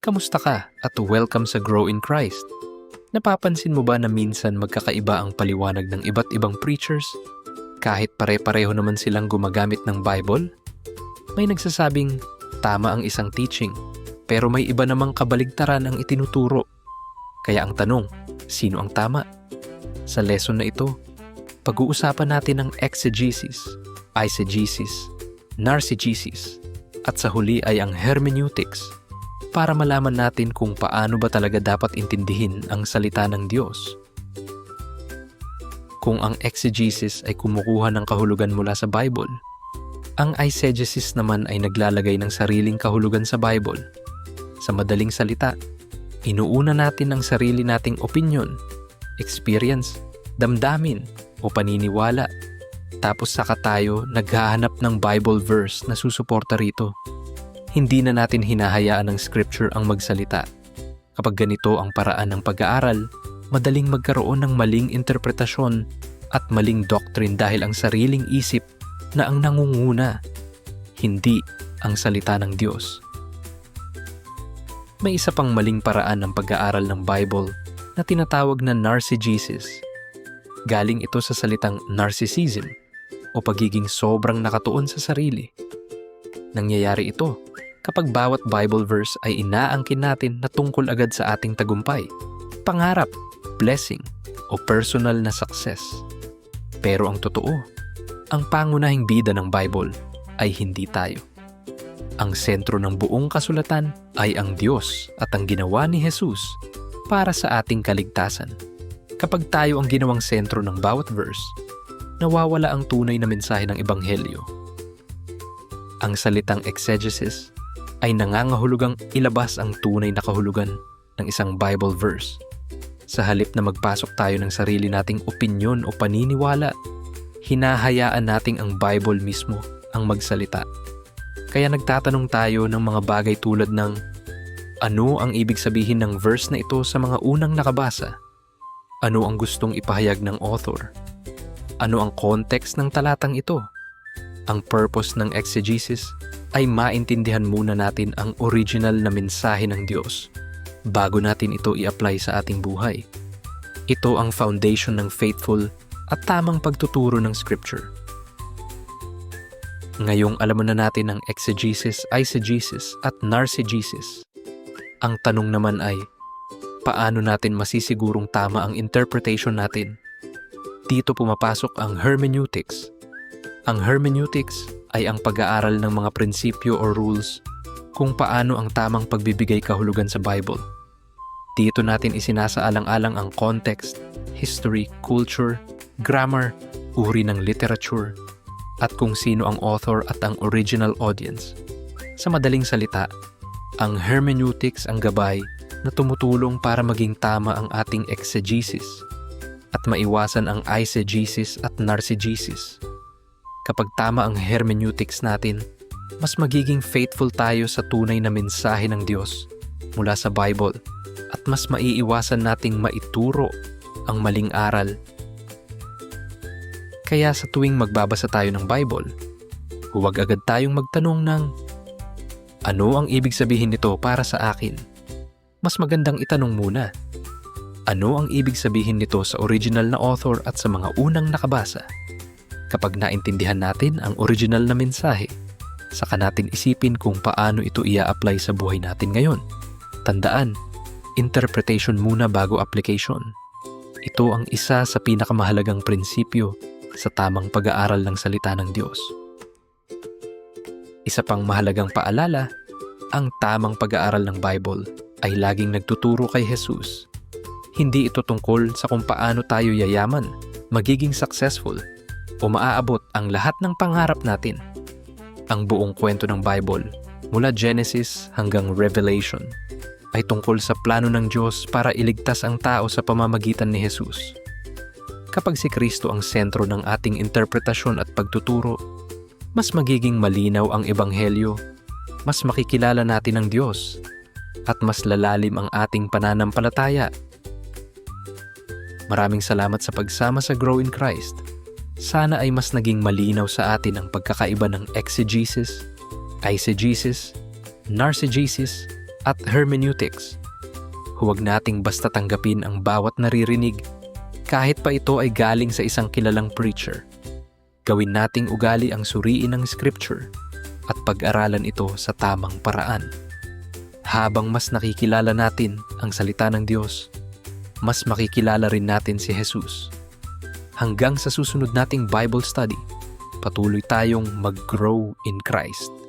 Kamusta ka at welcome sa Grow in Christ? Napapansin mo ba na minsan magkakaiba ang paliwanag ng iba't ibang preachers? Kahit pare-pareho naman silang gumagamit ng Bible? May nagsasabing tama ang isang teaching, pero may iba namang kabaligtaran ang itinuturo. Kaya ang tanong, sino ang tama? Sa lesson na ito, pag-uusapan natin ang exegesis, eisegesis, narcigesis, at sa huli ay ang hermeneutics, para malaman natin kung paano ba talaga dapat intindihin ang salita ng Diyos. Kung ang exegesis ay kumukuha ng kahulugan mula sa Bible, ang eisegesis naman ay naglalagay ng sariling kahulugan sa Bible. Sa madaling salita, inuuna natin ang sarili nating opinion, experience, damdamin o paniniwala. Tapos saka tayo naghahanap ng Bible verse na susuporta rito. Hindi na natin hinahayaan ng scripture ang magsalita. Kapag ganito ang paraan ng pag-aaral, madaling magkaroon ng maling interpretasyon at maling doctrine dahil ang sariling isip na ang nangunguna, hindi ang salita ng Diyos. May isa pang maling paraan ng pag-aaral ng Bible na tinatawag na narcigesis. Galing ito sa salitang narcissism o pagiging sobrang nakatuon sa sarili. Nangyayari ito kapag bawat Bible verse ay inaangkin natin na tungkol agad sa ating tagumpay, pangarap, blessing, o personal na success. Pero ang totoo, ang pangunahing bida ng Bible ay hindi tayo. Ang sentro ng buong kasulatan ay ang Diyos at ang ginawa ni Jesus para sa ating kaligtasan. Kapag tayo ang ginawang sentro ng bawat verse, nawawala ang tunay na mensahe ng Ebanghelyo. Ang salitang exegesis ay nangangahulugang ilabas ang tunay na kahulugan ng isang Bible verse. Sa halip na magpasok tayo ng sarili nating opinyon o paniniwala, hinahayaan nating ang Bible mismo ang magsalita. Kaya nagtatanong tayo ng mga bagay tulad ng ano ang ibig sabihin ng verse na ito sa mga unang nakabasa? Ano ang gustong ipahayag ng author? Ano ang context ng talatang ito? Ang purpose ng exegesis ay maintindihan muna natin ang original na mensahe ng Diyos bago natin ito i-apply sa ating buhay. Ito ang foundation ng faithful at tamang pagtuturo ng Scripture. Ngayong alam na natin ang exegesis, eisegesis at narcigesis, ang tanong naman ay, paano natin masisigurong tama ang interpretation natin? Dito pumapasok ang hermeneutics. Ang hermeneutics ay ang pag-aaral ng mga prinsipyo o rules kung paano ang tamang pagbibigay kahulugan sa Bible. Dito natin isinasaalang-alang ang context, history, culture, grammar, uri ng literature, at kung sino ang author at ang original audience. Sa madaling salita, ang hermeneutics ang gabay na tumutulong para maging tama ang ating exegesis at maiwasan ang eisegesis at narcigesis. Kapag tama ang hermeneutics natin, mas magiging faithful tayo sa tunay na mensahe ng Diyos mula sa Bible at mas maiiwasan nating maituro ang maling aral. Kaya sa tuwing magbabasa tayo ng Bible, huwag agad tayong magtanong ng ano ang ibig sabihin nito para sa akin? Mas magandang itanong muna, ano ang ibig sabihin nito sa original na author at sa mga unang nakabasa? Kapag naintindihan natin ang original na mensahe, saka natin isipin kung paano ito ia-apply sa buhay natin ngayon. Tandaan, interpretation muna bago application. Ito ang isa sa pinakamahalagang prinsipyo sa tamang pag-aaral ng salita ng Diyos. Isa pang mahalagang paalala, ang tamang pag-aaral ng Bible ay laging nagtuturo kay Jesus. Hindi ito tungkol sa kung paano tayo yayaman, magiging successful, o maaabot ang lahat ng pangarap natin. Ang buong kwento ng Bible, mula Genesis hanggang Revelation, ay tungkol sa plano ng Diyos para iligtas ang tao sa pamamagitan ni Jesus. Kapag si Kristo ang sentro ng ating interpretasyon at pagtuturo, mas magiging malinaw ang Ebanghelyo, mas makikilala natin ang Diyos, at mas lalalim ang ating pananampalataya. Maraming salamat sa pagsama sa Grow in Christ. Sana ay mas naging malinaw sa atin ang pagkakaiba ng exegesis, eisegesis, narcigesis, At hermeneutics. Huwag nating basta tanggapin ang bawat naririnig, kahit pa ito ay galing sa isang kilalang preacher. Gawin nating ugali ang suriin ng scripture at pag-aralan ito sa tamang paraan. Habang mas nakikilala natin ang salita ng Diyos, mas makikilala rin natin si Jesus. Hanggang sa susunod nating Bible study, patuloy tayong mag-grow in Christ.